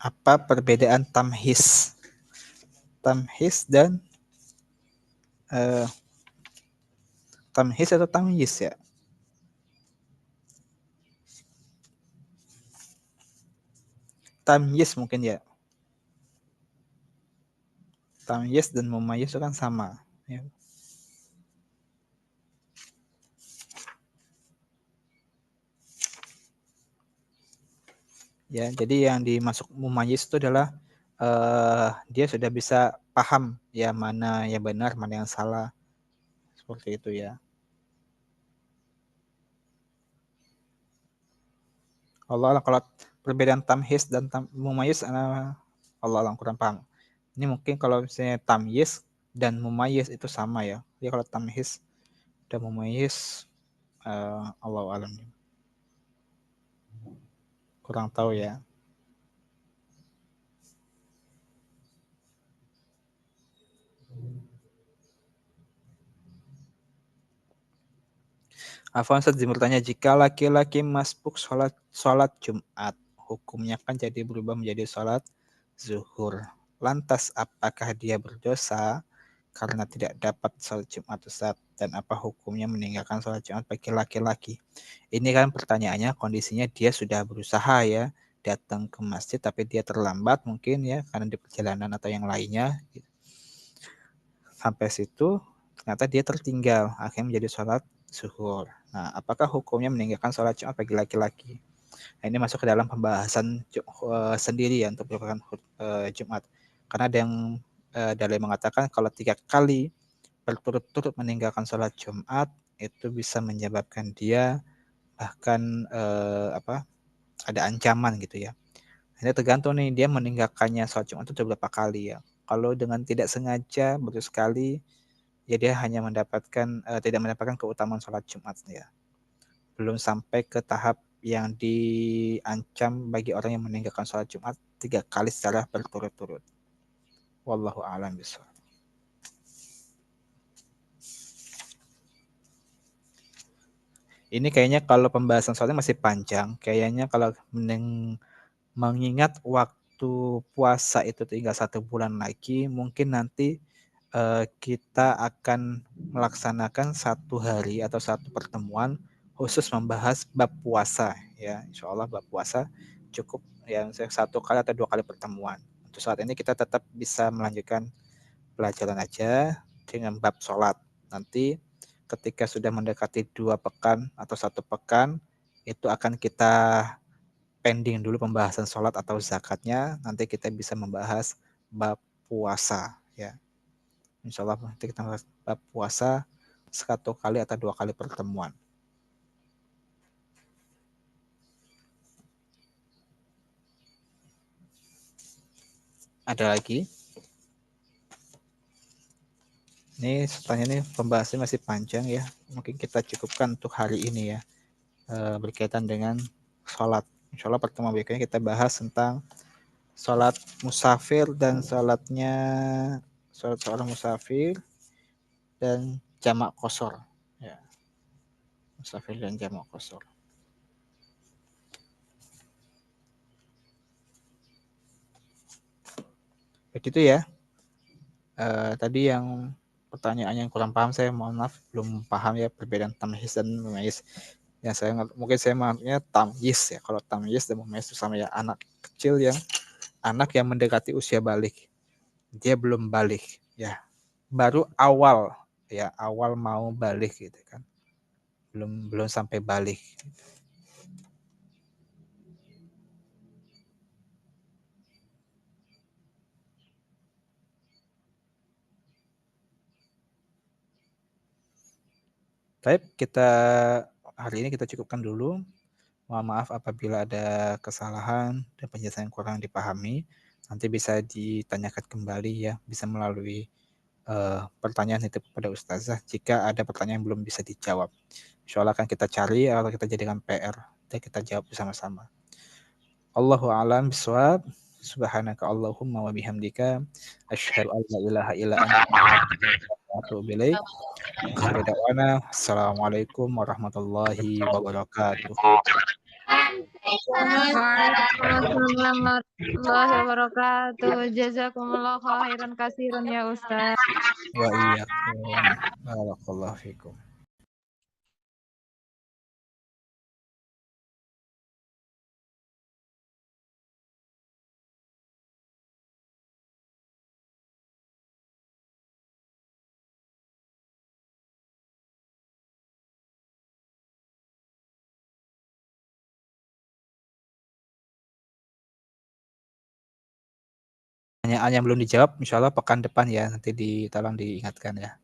S1: apa perbedaan tamhis dan tamhis atau tamyiz ya? Tamyiz mungkin ya. Tamyiz dan mumayyiz itu kan sama. Ya. Ya, jadi yang dimasuk mumayyiz itu adalah dia sudah bisa paham ya mana yang benar, mana yang salah. Seperti itu ya. Allah alam, kalau perbedaan tamyiz dan mumayyiz Allah alam kurang paham. Ini mungkin kalau misalnya tamyiz dan mumayyiz itu sama ya. Jadi kalau tamyiz dan mumayyiz Allah alam kurang tahu ya. Afwan Ustaz bertanya, jika laki-laki masbuk sholat Jumat, hukumnya kan jadi berubah menjadi sholat zuhur. Lantas apakah dia berdosa karena tidak dapat sholat Jumat Ustaz? Dan apa hukumnya meninggalkan sholat Jumat bagi laki-laki? Ini kan pertanyaannya kondisinya dia sudah berusaha ya datang ke masjid tapi dia terlambat mungkin ya karena di perjalanan atau yang lainnya. Sampai situ ternyata dia tertinggal, akhirnya menjadi sholat zuhur. Nah, apakah hukumnya meninggalkan sholat Jumat bagi laki-laki? Nah, ini masuk ke dalam pembahasan sendiri ya untuk melakukan Jumat. Karena ada yang dalil mengatakan kalau 3 kali berturut-turut meninggalkan sholat Jumat itu bisa menyebabkan dia bahkan ada ancaman gitu ya. Ini tergantung nih dia meninggalkannya sholat Jumat itu berapa kali ya. Kalau dengan tidak sengaja baru sekali ya dia hanya tidak mendapatkan keutamaan sholat Jumat ya. Belum sampai ke tahap yang diancam bagi orang yang meninggalkan sholat Jumat 3 kali secara berturut-turut. Wallahu a'lam bishawab. Ini kayaknya kalau pembahasan soalnya masih panjang. Kayaknya kalau mengingat waktu puasa itu tinggal 1 bulan lagi, mungkin nanti kita akan melaksanakan 1 hari atau 1 pertemuan khusus membahas bab puasa ya. Insya Allah bab puasa cukup ya 1 kali atau 2 kali pertemuan. Untuk saat ini kita tetap bisa melanjutkan pelajaran aja dengan bab sholat. Nanti ketika sudah mendekati 2 pekan atau 1 pekan itu akan kita pending dulu pembahasan sholat atau zakatnya. Nanti kita bisa membahas bab puasa ya. Insya Allah nanti kita bahas bab puasa 1 kali atau 2 kali pertemuan. Ada lagi? Ini sepertinya ini pembahasannya masih panjang ya. Mungkin kita cukupkan untuk hari ini ya. Berkaitan dengan sholat. Insya Allah pertemuan berikutnya kita bahas tentang sholat musafir dan sholat seorang musafir dan jamak qashar. Ya, musafir dan jamak qashar. Begitu ya. Tadi yang pertanyaan yang kurang paham saya mohon maaf belum paham ya perbedaan tamyiz dan mumayyiz. Ya saya mungkin saya maksudnya tamyiz ya. Kalau tamyiz dan mumayyiz itu sama ya anak kecil yang mendekati usia balik. Dia belum balik ya. Baru awal mau balik gitu kan. Belum sampai balik. Baik, hari ini kita cukupkan dulu. Mohon maaf apabila ada kesalahan dan penjelasan yang kurang dipahami. Nanti bisa ditanyakan kembali ya, bisa melalui pertanyaan itu kepada Ustazah jika ada pertanyaan yang belum bisa dijawab. Insya Allah akan kita cari atau kita jadikan PR dan kita jawab bersama-sama. Allahu a'lam bishawab. Subhanaka Allahumma wa bihamdika asyhadu an la ilaha illa anta astaghfiruka wa atubu ilaik. Akhiru da'wana. Assalamualaikum warahmatullahi wabarakatuh.
S2: Waalaikumsalam warahmatullahi wabarakatuh. Jazakumullah khairan kasiran ya Ustaz.
S1: Wa iyyakum. Barakallahu fikum. pertanyaan yang belum dijawab insya Allah pekan depan ya, nanti tolong diingatkan ya.